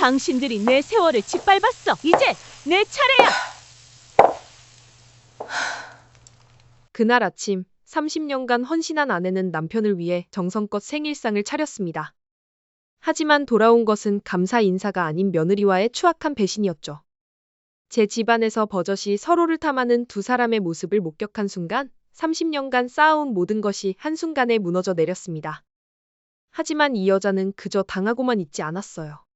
당신들이 내 세월을 짓밟았어. 이제 내 차례야. 그날 아침 30년간 헌신한 아내는 남편을 위해 정성껏 생일상을 차렸습니다. 하지만 돌아온 것은 감사 인사가 아닌 며느리와의 추악한 배신이었죠. 제 집안에서 버젓이 서로를 탐하는 두 사람의 모습을 목격한 순간 30년간 쌓아온 모든 것이 한순간에 무너져 내렸습니다. 하지만 이 여자는 그저 당하고만 있지 않았어요.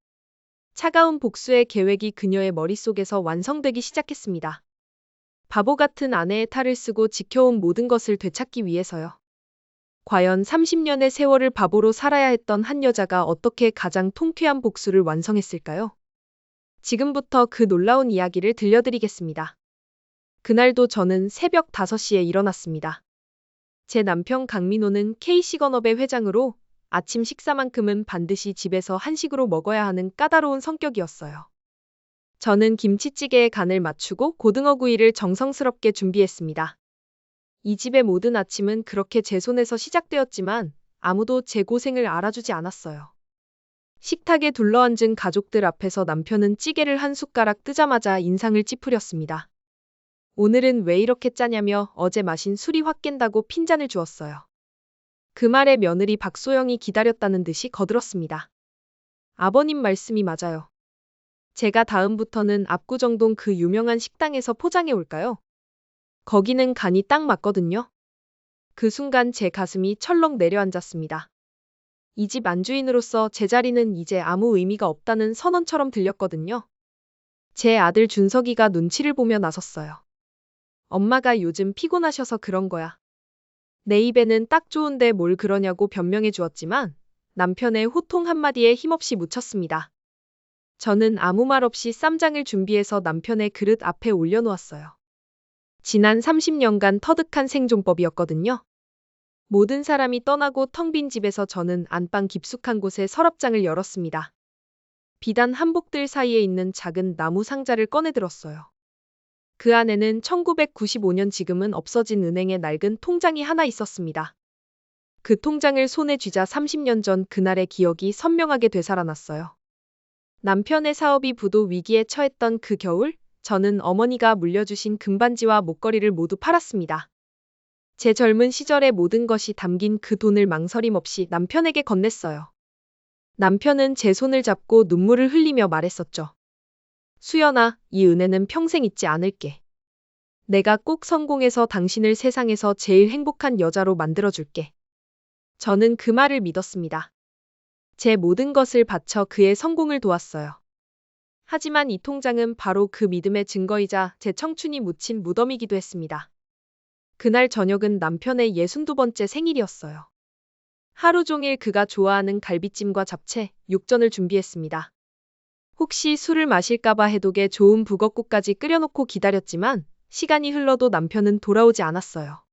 차가운 복수의 계획이 그녀의 머릿속에서 완성되기 시작했습니다. 바보 같은 아내의 탈을 쓰고 지켜온 모든 것을 되찾기 위해서요. 과연 30년의 세월을 바보로 살아야 했던 한 여자가 어떻게 가장 통쾌한 복수를 완성했을까요? 지금부터 그 놀라운 이야기를 들려드리겠습니다. 그날도 저는 새벽 5시에 일어났습니다. 제 남편 강민호는 K시건업의 회장으로 아침 식사만큼은 반드시 집에서 한식으로 먹어야 하는 까다로운 성격이었어요. 저는 김치찌개에 간을 맞추고 고등어구이를 정성스럽게 준비했습니다. 이 집의 모든 아침은 그렇게 제 손에서 시작되었지만 아무도 제 고생을 알아주지 않았어요. 식탁에 둘러앉은 가족들 앞에서 남편은 찌개를 한 숟가락 뜨자마자 인상을 찌푸렸습니다. 오늘은 왜 이렇게 짜냐며 어제 마신 술이 확 깬다고 핀잔을 주었어요. 그 말에 며느리 박소영이 기다렸다는 듯이 거들었습니다. 아버님 말씀이 맞아요. 제가 다음부터는 압구정동 그 유명한 식당에서 포장해 올까요? 거기는 간이 딱 맞거든요. 그 순간 제 가슴이 철렁 내려앉았습니다. 이 집 안주인으로서 제 자리는 이제 아무 의미가 없다는 선언처럼 들렸거든요. 제 아들 준석이가 눈치를 보며 나섰어요. 엄마가 요즘 피곤하셔서 그런 거야. 내 입에는 딱 좋은데 뭘 그러냐고 변명해 주었지만 남편의 호통 한마디에 힘없이 묻혔습니다. 저는 아무 말 없이 쌈장을 준비해서 남편의 그릇 앞에 올려놓았어요. 지난 30년간 터득한 생존법이었거든요. 모든 사람이 떠나고 텅 빈 집에서 저는 안방 깊숙한 곳에 서랍장을 열었습니다. 비단 한복들 사이에 있는 작은 나무 상자를 꺼내 들었어요. 그 안에는 1995년 지금은 없어진 은행의 낡은 통장이 하나 있었습니다. 그 통장을 손에 쥐자 30년 전 그날의 기억이 선명하게 되살아났어요. 남편의 사업이 부도 위기에 처했던 그 겨울, 저는 어머니가 물려주신 금반지와 목걸이를 모두 팔았습니다. 제 젊은 시절의 모든 것이 담긴 그 돈을 망설임 없이 남편에게 건넸어요. 남편은 제 손을 잡고 눈물을 흘리며 말했었죠. 수연아, 이 은혜는 평생 잊지 않을게. 내가 꼭 성공해서 당신을 세상에서 제일 행복한 여자로 만들어줄게. 저는 그 말을 믿었습니다. 제 모든 것을 바쳐 그의 성공을 도왔어요. 하지만 이 통장은 바로 그 믿음의 증거이자 제 청춘이 묻힌 무덤이기도 했습니다. 그날 저녁은 남편의 62번째 생일이었어요. 하루 종일 그가 좋아하는 갈비찜과 잡채, 육전을 준비했습니다. 혹시 술을 마실까봐 해독에 좋은 북엇국까지 끓여놓고 기다렸지만 시간이 흘러도 남편은 돌아오지 않았어요.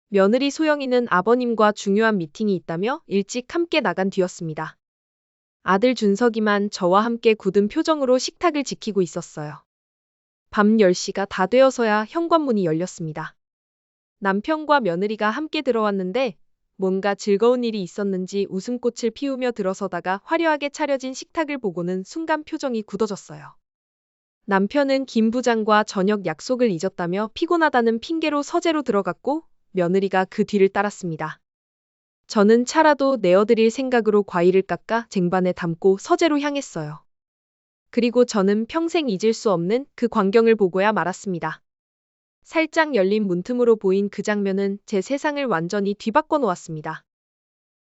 며느리 소영이는 아버님과 중요한 미팅이 있다며 일찍 함께 나간 뒤였습니다. 아들 준석이만 저와 함께 굳은 표정으로 식탁을 지키고 있었어요. 밤 10시가 다 되어서야 현관문이 열렸습니다. 남편과 며느리가 함께 들어왔는데 뭔가 즐거운 일이 있었는지 웃음꽃을 피우며 들어서다가 화려하게 차려진 식탁을 보고는 순간 표정이 굳어졌어요. 남편은 김 부장과 저녁 약속을 잊었다며 피곤하다는 핑계로 서재로 들어갔고 며느리가 그 뒤를 따랐습니다. 저는 차라도 내어드릴 생각으로 과일을 깎아 쟁반에 담고 서재로 향했어요. 그리고 저는 평생 잊을 수 없는 그 광경을 보고야 말았습니다. 살짝 열린 문틈으로 보인 그 장면은 제 세상을 완전히 뒤바꿔 놓았습니다.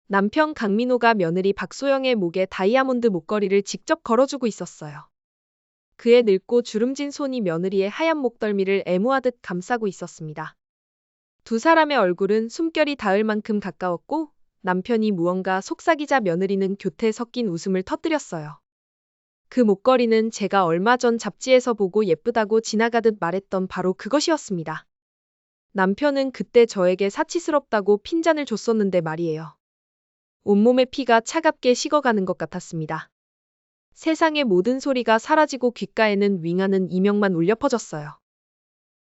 남편 강민호가 며느리 박소영의 목에 다이아몬드 목걸이를 직접 걸어주고 있었어요. 그의 늙고 주름진 손이 며느리의 하얀 목덜미를 애무하듯 감싸고 있었습니다. 두 사람의 얼굴은 숨결이 닿을 만큼 가까웠고 남편이 무언가 속삭이자 며느리는 교태 섞인 웃음을 터뜨렸어요. 그 목걸이는 제가 얼마 전 잡지에서 보고 예쁘다고 지나가듯 말했던 바로 그것이었습니다. 남편은 그때 저에게 사치스럽다고 핀잔을 줬었는데 말이에요. 온몸의 피가 차갑게 식어가는 것 같았습니다. 세상의 모든 소리가 사라지고 귓가에는 윙하는 이명만 울려 퍼졌어요.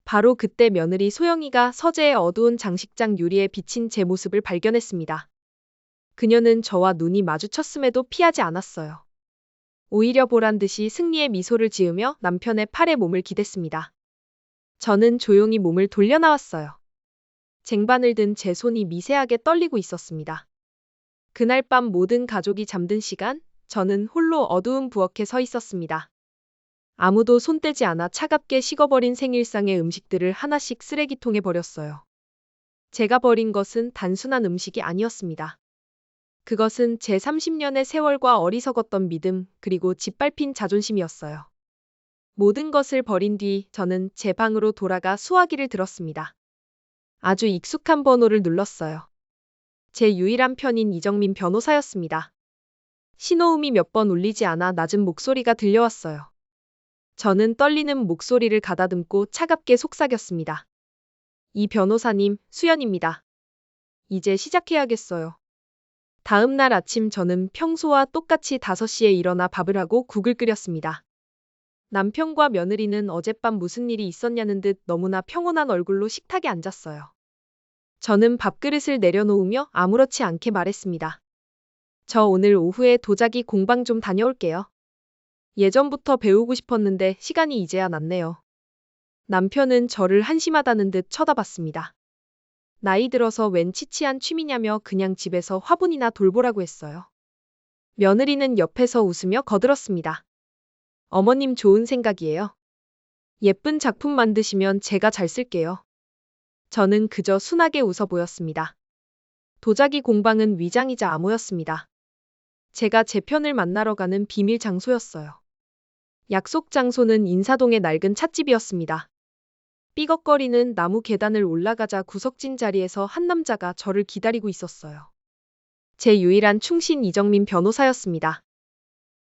바로 그때 며느리 소영이가 서재의 어두운 장식장 유리에 비친 제 모습을 발견했습니다. 그녀는 저와 눈이 마주쳤음에도 피하지 않았어요. 오히려 보란 듯이 승리의 미소를 지으며 남편의 팔에 몸을 기댔습니다. 저는 조용히 몸을 돌려 나왔어요. 쟁반을 든 제 손이 미세하게 떨리고 있었습니다. 그날 밤 모든 가족이 잠든 시간, 저는 홀로 어두운 부엌에 서 있었습니다. 아무도 손대지 않아 차갑게 식어버린 생일상의 음식들을 하나씩 쓰레기통에 버렸어요. 제가 버린 것은 단순한 음식이 아니었습니다. 그것은 제 30년의 세월과 어리석었던 믿음, 그리고 짓밟힌 자존심이었어요. 모든 것을 버린 뒤 저는 제 방으로 돌아가 수화기를 들었습니다. 아주 익숙한 번호를 눌렀어요. 제 유일한 편인 이정민 변호사였습니다. 신호음이 몇 번 울리지 않아 낮은 목소리가 들려왔어요. 저는 떨리는 목소리를 가다듬고 차갑게 속삭였습니다. 이 변호사님, 수연입니다. 이제 시작해야겠어요. 다음 날 아침 저는 평소와 똑같이 5시에 일어나 밥을 하고 국을 끓였습니다. 남편과 며느리는 어젯밤 무슨 일이 있었냐는 듯 너무나 평온한 얼굴로 식탁에 앉았어요. 저는 밥그릇을 내려놓으며 아무렇지 않게 말했습니다. 저 오늘 오후에 도자기 공방 좀 다녀올게요. 예전부터 배우고 싶었는데 시간이 이제야 났네요. 남편은 저를 한심하다는 듯 쳐다봤습니다. 나이 들어서 웬 치치한 취미냐며 그냥 집에서 화분이나 돌보라고 했어요. 며느리는 옆에서 웃으며 거들었습니다. 어머님 좋은 생각이에요. 예쁜 작품 만드시면 제가 잘 쓸게요. 저는 그저 순하게 웃어 보였습니다. 도자기 공방은 위장이자 암호였습니다. 제가 제 편을 만나러 가는 비밀 장소였어요. 약속 장소는 인사동의 낡은 찻집이었습니다. 삐걱거리는 나무 계단을 올라가자 구석진 자리에서 한 남자가 저를 기다리고 있었어요. 제 유일한 충신 이정민 변호사였습니다.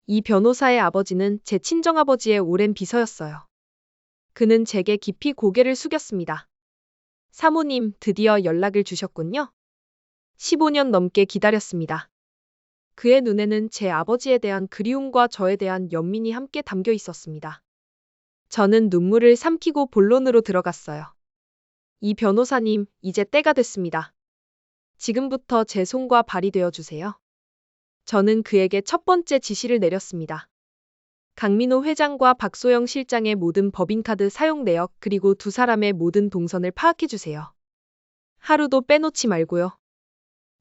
이 변호사의 아버지는 제 친정아버지의 오랜 비서였어요. 그는 제게 깊이 고개를 숙였습니다. 사모님, 드디어 연락을 주셨군요. 15년 넘게 기다렸습니다. 그의 눈에는 제 아버지에 대한 그리움과 저에 대한 연민이 함께 담겨 있었습니다. 저는 눈물을 삼키고 본론으로 들어갔어요. 이 변호사님, 이제 때가 됐습니다. 지금부터 제 손과 발이 되어 주세요. 저는 그에게 첫 번째 지시를 내렸습니다. 강민호 회장과 박소영 실장의 모든 법인카드 사용 내역 그리고 두 사람의 모든 동선을 파악해 주세요. 하루도 빼놓지 말고요.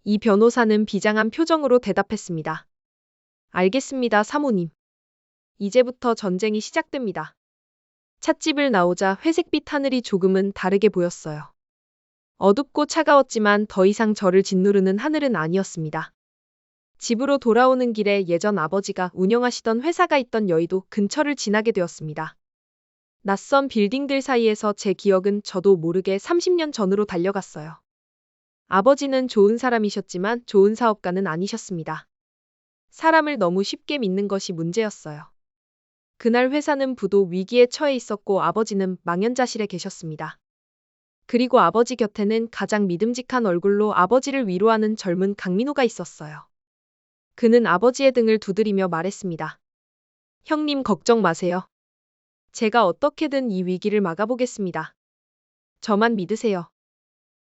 이 변호사는 비장한 표정으로 대답했습니다. 알겠습니다, 사모님. 이제부터 전쟁이 시작됩니다. 찻집을 나오자 회색빛 하늘이 조금은 다르게 보였어요. 어둡고 차가웠지만 더 이상 저를 짓누르는 하늘은 아니었습니다. 집으로 돌아오는 길에 예전 아버지가 운영하시던 회사가 있던 여의도 근처를 지나게 되었습니다. 낯선 빌딩들 사이에서 제 기억은 저도 모르게 30년 전으로 달려갔어요. 아버지는 좋은 사람이셨지만 좋은 사업가는 아니셨습니다. 사람을 너무 쉽게 믿는 것이 문제였어요. 그날 회사는 부도 위기에 처해 있었고 아버지는 망연자실해 계셨습니다. 그리고 아버지 곁에는 가장 믿음직한 얼굴로 아버지를 위로하는 젊은 강민호가 있었어요. 그는 아버지의 등을 두드리며 말했습니다. 형님 걱정 마세요. 제가 어떻게든 이 위기를 막아보겠습니다. 저만 믿으세요.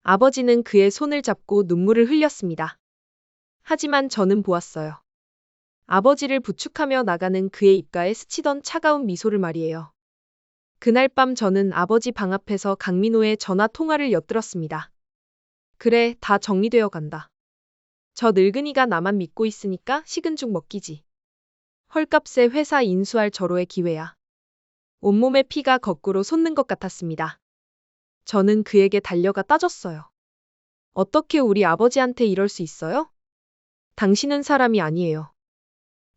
아버지는 그의 손을 잡고 눈물을 흘렸습니다. 하지만 저는 보았어요. 아버지를 부축하며 나가는 그의 입가에 스치던 차가운 미소를 말이에요. 그날 밤 저는 아버지 방 앞에서 강민호의 전화 통화를 엿들었습니다. 그래, 다 정리되어 간다. 저 늙은이가 나만 믿고 있으니까 식은 죽 먹기지. 헐값에 회사 인수할 절호의 기회야. 온몸에 피가 거꾸로 솟는 것 같았습니다. 저는 그에게 달려가 따졌어요. 어떻게 우리 아버지한테 이럴 수 있어요? 당신은 사람이 아니에요.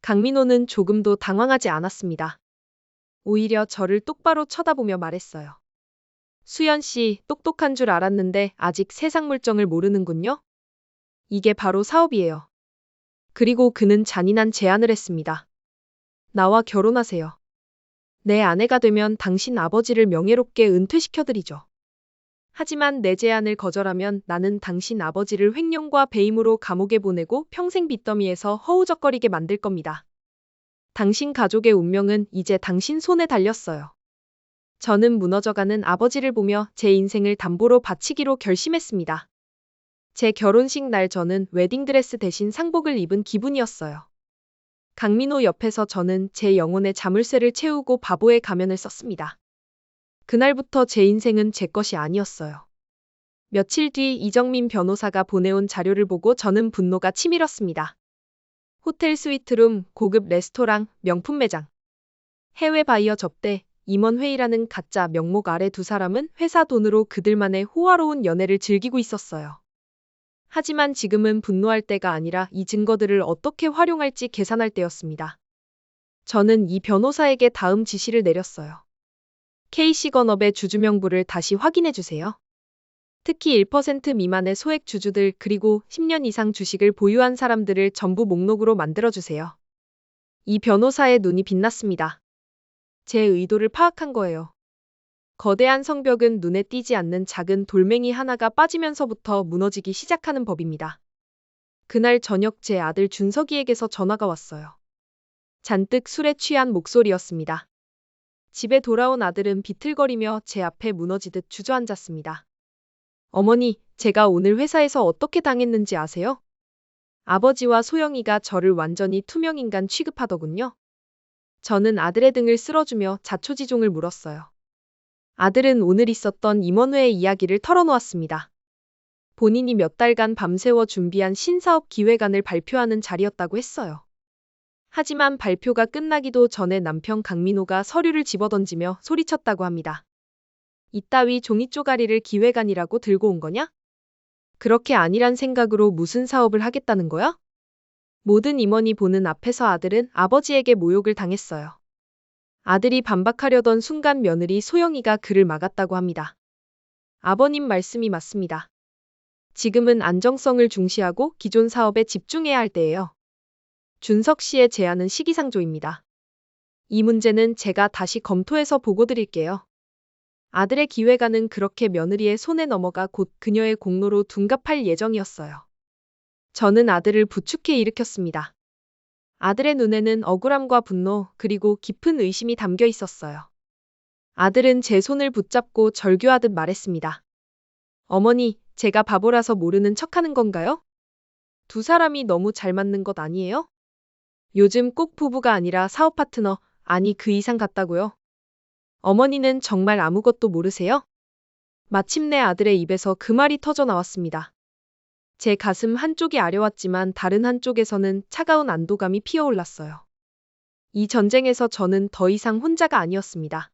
강민호는 조금도 당황하지 않았습니다. 오히려 저를 똑바로 쳐다보며 말했어요. 수연 씨, 똑똑한 줄 알았는데 아직 세상 물정을 모르는군요. 이게 바로 사업이에요. 그리고 그는 잔인한 제안을 했습니다. 나와 결혼하세요. 내 아내가 되면 당신 아버지를 명예롭게 은퇴시켜드리죠. 하지만 내 제안을 거절하면 나는 당신 아버지를 횡령과 배임으로 감옥에 보내고 평생 빚더미에서 허우적거리게 만들 겁니다. 당신 가족의 운명은 이제 당신 손에 달렸어요. 저는 무너져가는 아버지를 보며 제 인생을 담보로 바치기로 결심했습니다. 제 결혼식 날 저는 웨딩드레스 대신 상복을 입은 기분이었어요. 강민호 옆에서 저는 제 영혼의 자물쇠를 채우고 바보의 가면을 썼습니다. 그날부터 제 인생은 제 것이 아니었어요. 며칠 뒤 이정민 변호사가 보내온 자료를 보고 저는 분노가 치밀었습니다. 호텔 스위트룸, 고급 레스토랑, 명품 매장, 해외 바이어 접대, 임원회의라는 가짜 명목 아래 두 사람은 회사 돈으로 그들만의 호화로운 연애를 즐기고 있었어요. 하지만 지금은 분노할 때가 아니라 이 증거들을 어떻게 활용할지 계산할 때였습니다. 저는 이 변호사에게 다음 지시를 내렸어요. K시건업의 주주명부를 다시 확인해주세요. 특히 1% 미만의 소액 주주들 그리고 10년 이상 주식을 보유한 사람들을 전부 목록으로 만들어주세요. 이 변호사의 눈이 빛났습니다. 제 의도를 파악한 거예요. 거대한 성벽은 눈에 띄지 않는 작은 돌멩이 하나가 빠지면서부터 무너지기 시작하는 법입니다. 그날 저녁 제 아들 준석이에게서 전화가 왔어요. 잔뜩 술에 취한 목소리였습니다. 집에 돌아온 아들은 비틀거리며 제 앞에 무너지듯 주저앉았습니다. 어머니, 제가 오늘 회사에서 어떻게 당했는지 아세요? 아버지와 소영이가 저를 완전히 투명인간 취급하더군요. 저는 아들의 등을 쓸어주며 자초지종을 물었어요. 아들은 오늘 있었던 임원회의 이야기를 털어놓았습니다. 본인이 몇 달간 밤새워 준비한 신사업 기획안을 발표하는 자리였다고 했어요. 하지만 발표가 끝나기도 전에 남편 강민호가 서류를 집어던지며 소리쳤다고 합니다. 이따위 종이 쪼가리를 기획안이라고 들고 온 거냐? 그렇게 아니란 생각으로 무슨 사업을 하겠다는 거야? 모든 임원이 보는 앞에서 아들은 아버지에게 모욕을 당했어요. 아들이 반박하려던 순간 며느리 소영이가 그를 막았다고 합니다. 아버님 말씀이 맞습니다. 지금은 안정성을 중시하고 기존 사업에 집중해야 할 때예요. 준석 씨의 제안은 시기상조입니다. 이 문제는 제가 다시 검토해서 보고 드릴게요. 아들의 기획안은 그렇게 며느리의 손에 넘어가 곧 그녀의 공로로 둔갑할 예정이었어요. 저는 아들을 부축해 일으켰습니다. 아들의 눈에는 억울함과 분노 그리고 깊은 의심이 담겨 있었어요. 아들은 제 손을 붙잡고 절규하듯 말했습니다. 어머니, 제가 바보라서 모르는 척하는 건가요? 두 사람이 너무 잘 맞는 것 아니에요? 요즘 꼭 부부가 아니라 사업 파트너, 아니 그 이상 같다고요? 어머니는 정말 아무것도 모르세요? 마침내 아들의 입에서 그 말이 터져 나왔습니다. 제 가슴 한쪽이 아려왔지만 다른 한쪽에서는 차가운 안도감이 피어올랐어요. 이 전쟁에서 저는 더 이상 혼자가 아니었습니다.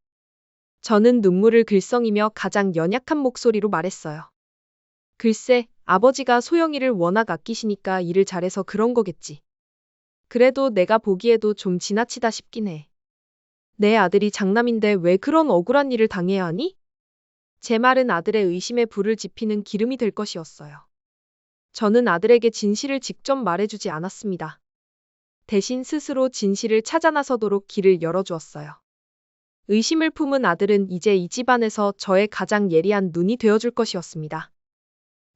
저는 눈물을 글썽이며 가장 연약한 목소리로 말했어요. 글쎄, 아버지가 소영이를 워낙 아끼시니까 일을 잘해서 그런 거겠지. 그래도 내가 보기에도 좀 지나치다 싶긴 해. 내 아들이 장남인데 왜 그런 억울한 일을 당해야 하니? 제 말은 아들의 의심에 불을 지피는 기름이 될 것이었어요. 저는 아들에게 진실을 직접 말해주지 않았습니다. 대신 스스로 진실을 찾아 나서도록 길을 열어주었어요. 의심을 품은 아들은 이제 이 집안에서 저의 가장 예리한 눈이 되어줄 것이었습니다.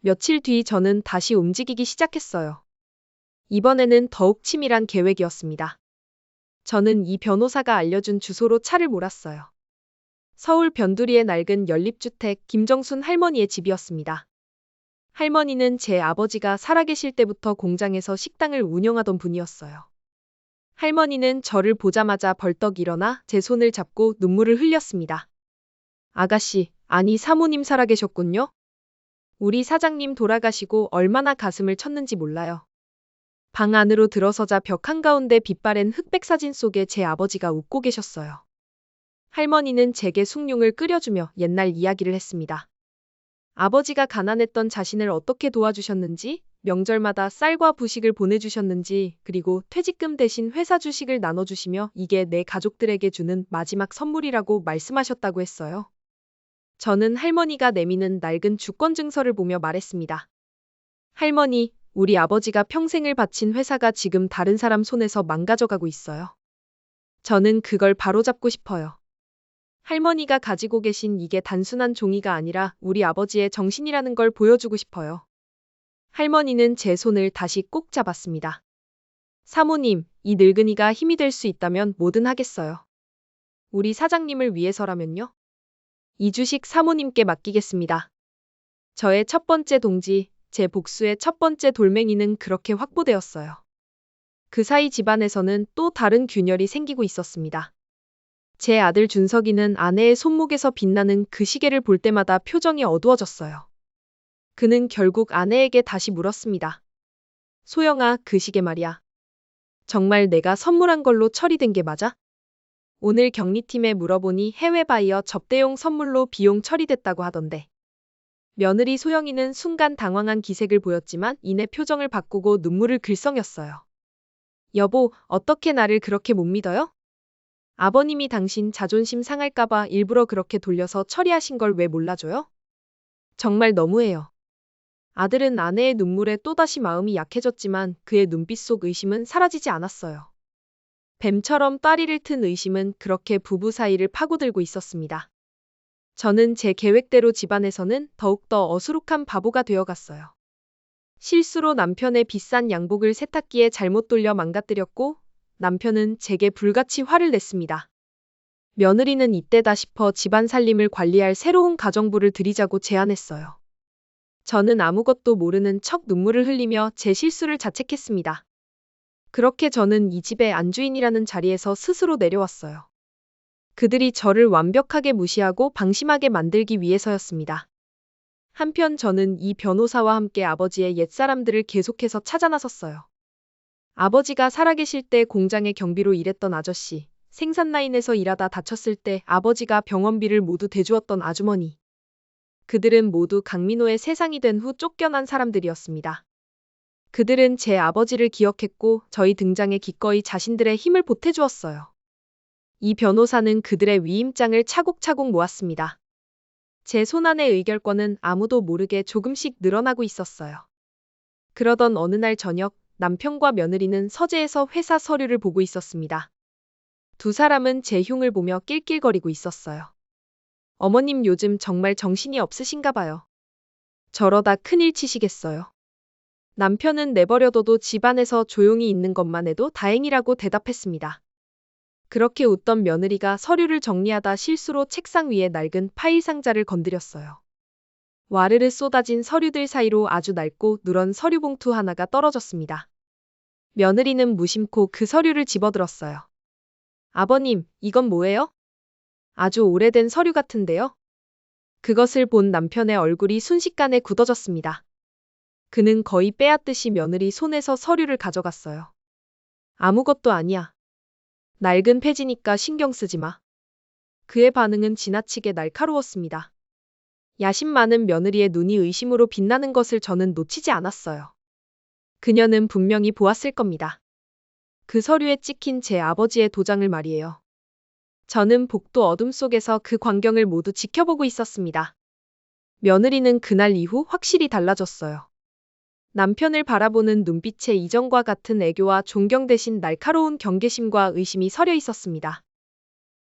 며칠 뒤 저는 다시 움직이기 시작했어요. 이번에는 더욱 치밀한 계획이었습니다. 저는 이 변호사가 알려준 주소로 차를 몰았어요. 서울 변두리의 낡은 연립주택 김정순 할머니의 집이었습니다. 할머니는 제 아버지가 살아계실 때부터 공장에서 식당을 운영하던 분이었어요. 할머니는 저를 보자마자 벌떡 일어나 제 손을 잡고 눈물을 흘렸습니다. 아가씨, 아니 사모님 살아계셨군요. 우리 사장님 돌아가시고 얼마나 가슴을 쳤는지 몰라요. 방 안으로 들어서자 벽 한가운데 빛바랜 흑백 사진 속에 제 아버지가 웃고 계셨어요. 할머니는 제게 숭늉을 끓여주며 옛날 이야기를 했습니다. 아버지가 가난했던 자신을 어떻게 도와주셨는지, 명절마다 쌀과 부식을 보내주셨는지, 그리고 퇴직금 대신 회사 주식을 나눠주시며 이게 내 가족들에게 주는 마지막 선물이라고 말씀하셨다고 했어요. 저는 할머니가 내미는 낡은 주권증서를 보며 말했습니다. 할머니, 우리 아버지가 평생을 바친 회사가 지금 다른 사람 손에서 망가져가고 있어요. 저는 그걸 바로잡고 싶어요. 할머니가 가지고 계신 이게 단순한 종이가 아니라 우리 아버지의 정신이라는 걸 보여주고 싶어요. 할머니는 제 손을 다시 꼭 잡았습니다. 사모님, 이 늙은이가 힘이 될 수 있다면 뭐든 하겠어요. 우리 사장님을 위해서라면요? 이 주식 사모님께 맡기겠습니다. 저의 첫 번째 동지, 제 복수의 첫 번째 돌멩이는 그렇게 확보되었어요. 그 사이 집안에서는 또 다른 균열이 생기고 있었습니다. 제 아들 준석이는 아내의 손목에서 빛나는 그 시계를 볼 때마다 표정이 어두워졌어요. 그는 결국 아내에게 다시 물었습니다. 소영아, 그 시계 말이야. 정말 내가 선물한 걸로 처리된 게 맞아? 오늘 경리팀에 물어보니 해외 바이어 접대용 선물로 비용 처리됐다고 하던데. 며느리 소영이는 순간 당황한 기색을 보였지만 이내 표정을 바꾸고 눈물을 글썽였어요. 여보, 어떻게 나를 그렇게 못 믿어요? 아버님이 당신 자존심 상할까봐 일부러 그렇게 돌려서 처리하신 걸 왜 몰라줘요? 정말 너무해요. 아들은 아내의 눈물에 또다시 마음이 약해졌지만 그의 눈빛 속 의심은 사라지지 않았어요. 뱀처럼 따리를 튼 의심은 그렇게 부부 사이를 파고들고 있었습니다. 저는 제 계획대로 집안에서는 더욱더 어수룩한 바보가 되어갔어요. 실수로 남편의 비싼 양복을 세탁기에 잘못 돌려 망가뜨렸고 남편은 제게 불같이 화를 냈습니다. 며느리는 이때다 싶어 집안 살림을 관리할 새로운 가정부를 들이자고 제안했어요. 저는 아무것도 모르는 척 눈물을 흘리며 제 실수를 자책했습니다. 그렇게 저는 이 집의 안주인이라는 자리에서 스스로 내려왔어요. 그들이 저를 완벽하게 무시하고 방심하게 만들기 위해서였습니다. 한편 저는 이 변호사와 함께 아버지의 옛사람들을 계속해서 찾아 나섰어요. 아버지가 살아계실 때 공장의 경비로 일했던 아저씨, 생산 라인에서 일하다 다쳤을 때 아버지가 병원비를 모두 대주었던 아주머니. 그들은 모두 강민호의 세상이 된 후 쫓겨난 사람들이었습니다. 그들은 제 아버지를 기억했고 저희 등장에 기꺼이 자신들의 힘을 보태주었어요. 이 변호사는 그들의 위임장을 차곡차곡 모았습니다. 제 손안의 의결권은 아무도 모르게 조금씩 늘어나고 있었어요. 그러던 어느 날 저녁, 남편과 며느리는 서재에서 회사 서류를 보고 있었습니다. 두 사람은 제 흉을 보며 낄낄거리고 있었어요. 어머님 요즘 정말 정신이 없으신가 봐요. 저러다 큰일 치시겠어요. 남편은 내버려둬도 집안에서 조용히 있는 것만 해도 다행이라고 대답했습니다. 그렇게 웃던 며느리가 서류를 정리하다 실수로 책상 위에 낡은 파일 상자를 건드렸어요. 와르르 쏟아진 서류들 사이로 아주 낡고 누런 서류 봉투 하나가 떨어졌습니다. 며느리는 무심코 그 서류를 집어들었어요. 아버님, 이건 뭐예요? 아주 오래된 서류 같은데요? 그것을 본 남편의 얼굴이 순식간에 굳어졌습니다. 그는 거의 빼앗듯이 며느리 손에서 서류를 가져갔어요. 아무것도 아니야. 낡은 페지니까 신경 쓰지 마. 그의 반응은 지나치게 날카로웠습니다. 야심 많은 며느리의 눈이 의심으로 빛나는 것을 저는 놓치지 않았어요. 그녀는 분명히 보았을 겁니다. 그 서류에 찍힌 제 아버지의 도장을 말이에요. 저는 복도 어둠 속에서 그 광경을 모두 지켜보고 있었습니다. 며느리는 그날 이후 확실히 달라졌어요. 남편을 바라보는 눈빛에 이전과 같은 애교와 존경 대신 날카로운 경계심과 의심이 서려 있었습니다.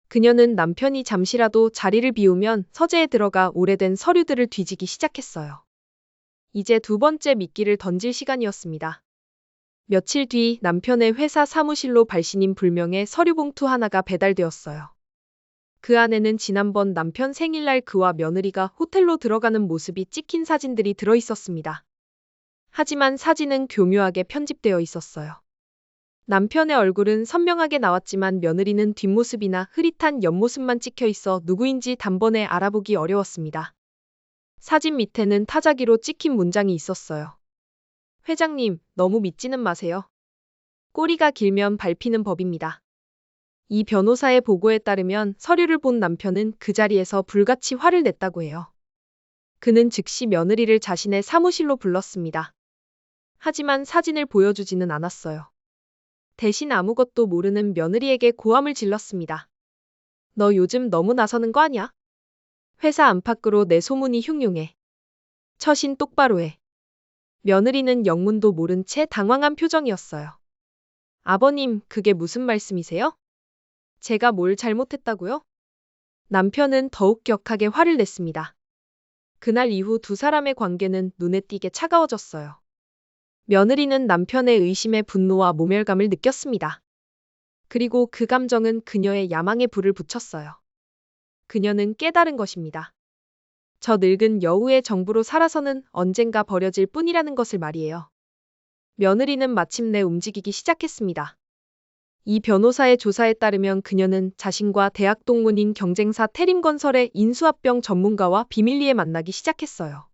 그녀는 남편이 잠시라도 자리를 비우면 서재에 들어가 오래된 서류들을 뒤지기 시작했어요. 이제 두 번째 미끼를 던질 시간이었습니다. 며칠 뒤 남편의 회사 사무실로 발신인 불명의 서류 봉투 하나가 배달되었어요. 그 안에는 지난번 남편 생일날 그와 며느리가 호텔로 들어가는 모습이 찍힌 사진들이 들어 있었습니다. 하지만 사진은 교묘하게 편집되어 있었어요. 남편의 얼굴은 선명하게 나왔지만 며느리는 뒷모습이나 흐릿한 옆모습만 찍혀 있어 누구인지 단번에 알아보기 어려웠습니다. 사진 밑에는 타자기로 찍힌 문장이 있었어요. 회장님, 너무 믿지는 마세요. 꼬리가 길면 밟히는 법입니다. 이 변호사의 보고에 따르면 서류를 본 남편은 그 자리에서 불같이 화를 냈다고 해요. 그는 즉시 며느리를 자신의 사무실로 불렀습니다. 하지만 사진을 보여주지는 않았어요. 대신 아무것도 모르는 며느리에게 고함을 질렀습니다. 너 요즘 너무 나서는 거 아냐? 회사 안팎으로 내 소문이 흉흉해. 처신 똑바로 해. 며느리는 영문도 모른 채 당황한 표정이었어요. 아버님, 그게 무슨 말씀이세요? 제가 뭘 잘못했다고요? 남편은 더욱 격하게 화를 냈습니다. 그날 이후 두 사람의 관계는 눈에 띄게 차가워졌어요. 며느리는 남편의 의심에 분노와 모멸감을 느꼈습니다. 그리고 그 감정은 그녀의 야망에 불을 붙였어요. 그녀는 깨달은 것입니다. 저 늙은 여우의 정부로 살아서는 언젠가 버려질 뿐이라는 것을 말이에요. 며느리는 마침내 움직이기 시작했습니다. 이 변호사의 조사에 따르면 그녀는 자신과 대학 동문인 경쟁사 태림건설의 인수합병 전문가와 비밀리에 만나기 시작했어요.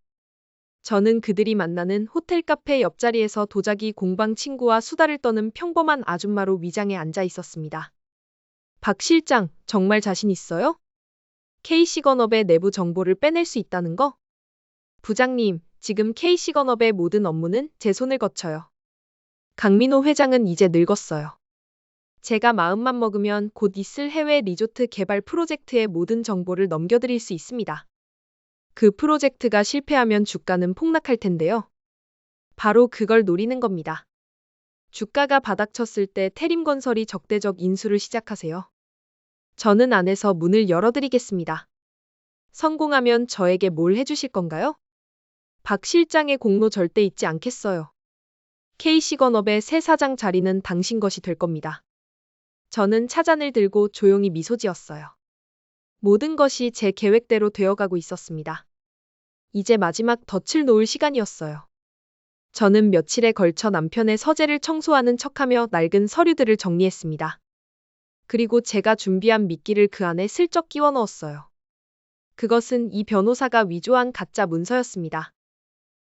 저는 그들이 만나는 호텔 카페 옆자리에서 도자기 공방 친구와 수다를 떠는 평범한 아줌마로 위장해 앉아 있었습니다. 박 실장, 정말 자신 있어요? K시건업의 내부 정보를 빼낼 수 있다는 거? 부장님, 지금 K시건업의 모든 업무는 제 손을 거쳐요. 강민호 회장은 이제 늙었어요. 제가 마음만 먹으면 곧 있을 해외 리조트 개발 프로젝트의 모든 정보를 넘겨드릴 수 있습니다. 그 프로젝트가 실패하면 주가는 폭락할 텐데요. 바로 그걸 노리는 겁니다. 주가가 바닥쳤을 때 태림건설이 적대적 인수를 시작하세요. 저는 안에서 문을 열어드리겠습니다. 성공하면 저에게 뭘 해주실 건가요? 박 실장의 공로 절대 잊지 않겠어요. K시건업의 새 사장 자리는 당신 것이 될 겁니다. 저는 차잔을 들고 조용히 미소 지었어요. 모든 것이 제 계획대로 되어가고 있었습니다. 이제 마지막 덫을 놓을 시간이었어요. 저는 며칠에 걸쳐 남편의 서재를 청소하는 척하며 낡은 서류들을 정리했습니다. 그리고 제가 준비한 미끼를 그 안에 슬쩍 끼워 넣었어요. 그것은 이 변호사가 위조한 가짜 문서였습니다.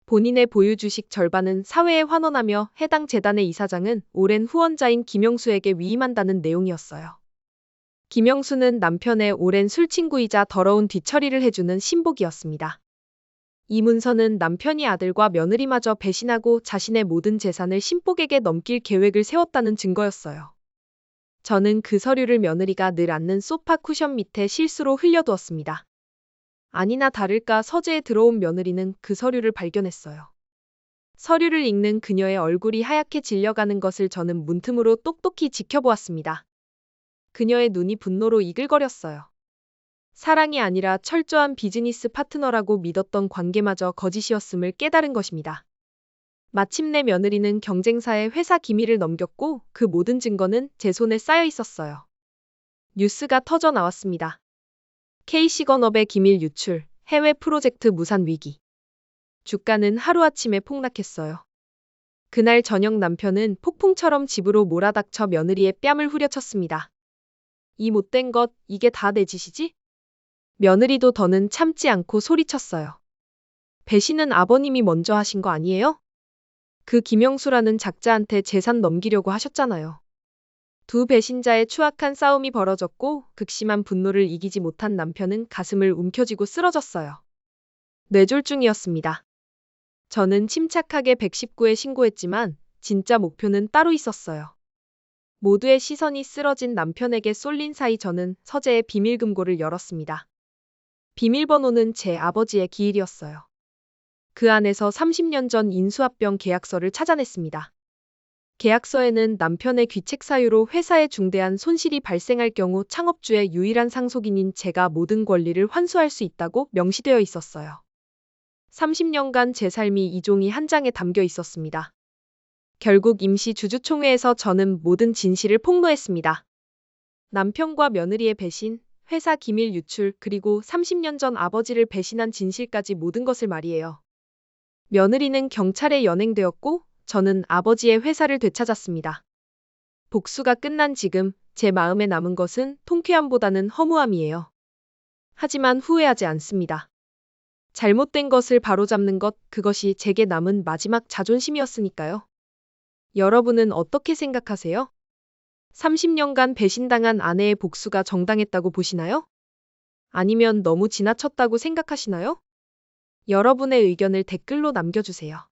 본인의 보유 주식 절반은 사회에 환원하며 해당 재단의 이사장은 오랜 후원자인 김영수에게 위임한다는 내용이었어요. 김영수는 남편의 오랜 술친구이자 더러운 뒤처리를 해주는 신복이었습니다. 이 문서는 남편이 아들과 며느리마저 배신하고 자신의 모든 재산을 신복에게 넘길 계획을 세웠다는 증거였어요. 저는 그 서류를 며느리가 늘 앉는 소파 쿠션 밑에 실수로 흘려두었습니다. 아니나 다를까 서재에 들어온 며느리는 그 서류를 발견했어요. 서류를 읽는 그녀의 얼굴이 하얗게 질려가는 것을 저는 문틈으로 똑똑히 지켜보았습니다. 그녀의 눈이 분노로 이글거렸어요. 사랑이 아니라 철저한 비즈니스 파트너라고 믿었던 관계마저 거짓이었음을 깨달은 것입니다. 마침내 며느리는 경쟁사의 회사 기밀을 넘겼고 그 모든 증거는 제 손에 쌓여 있었어요. 뉴스가 터져 나왔습니다. K시건업의 기밀 유출, 해외 프로젝트 무산 위기. 주가는 하루아침에 폭락했어요. 그날 저녁 남편은 폭풍처럼 집으로 몰아닥쳐 며느리의 뺨을 후려쳤습니다. 이 못된 것, 이게 다 내 짓이지? 며느리도 더는 참지 않고 소리쳤어요. 배신은 아버님이 먼저 하신 거 아니에요? 그 김영수라는 작자한테 재산 넘기려고 하셨잖아요. 두 배신자의 추악한 싸움이 벌어졌고 극심한 분노를 이기지 못한 남편은 가슴을 움켜쥐고 쓰러졌어요. 뇌졸중이었습니다. 저는 침착하게 119에 신고했지만 진짜 목표는 따로 있었어요. 모두의 시선이 쓰러진 남편에게 쏠린 사이 저는 서재의 비밀금고를 열었습니다. 비밀번호는 제 아버지의 기일이었어요. 그 안에서 30년 전 인수합병 계약서를 찾아냈습니다. 계약서에는 남편의 귀책 사유로 회사에 중대한 손실이 발생할 경우 창업주의 유일한 상속인인 제가 모든 권리를 환수할 수 있다고 명시되어 있었어요. 30년간 제 삶이 이 종이 한 장에 담겨 있었습니다. 결국 임시 주주총회에서 저는 모든 진실을 폭로했습니다. 남편과 며느리의 배신, 회사 기밀 유출, 그리고 30년 전 아버지를 배신한 진실까지 모든 것을 말이에요. 며느리는 경찰에 연행되었고 저는 아버지의 회사를 되찾았습니다. 복수가 끝난 지금 제 마음에 남은 것은 통쾌함보다는 허무함이에요. 하지만 후회하지 않습니다. 잘못된 것을 바로잡는 것, 그것이 제게 남은 마지막 자존심이었으니까요. 여러분은 어떻게 생각하세요? 30년간 배신당한 아내의 복수가 정당했다고 보시나요? 아니면 너무 지나쳤다고 생각하시나요? 여러분의 의견을 댓글로 남겨주세요.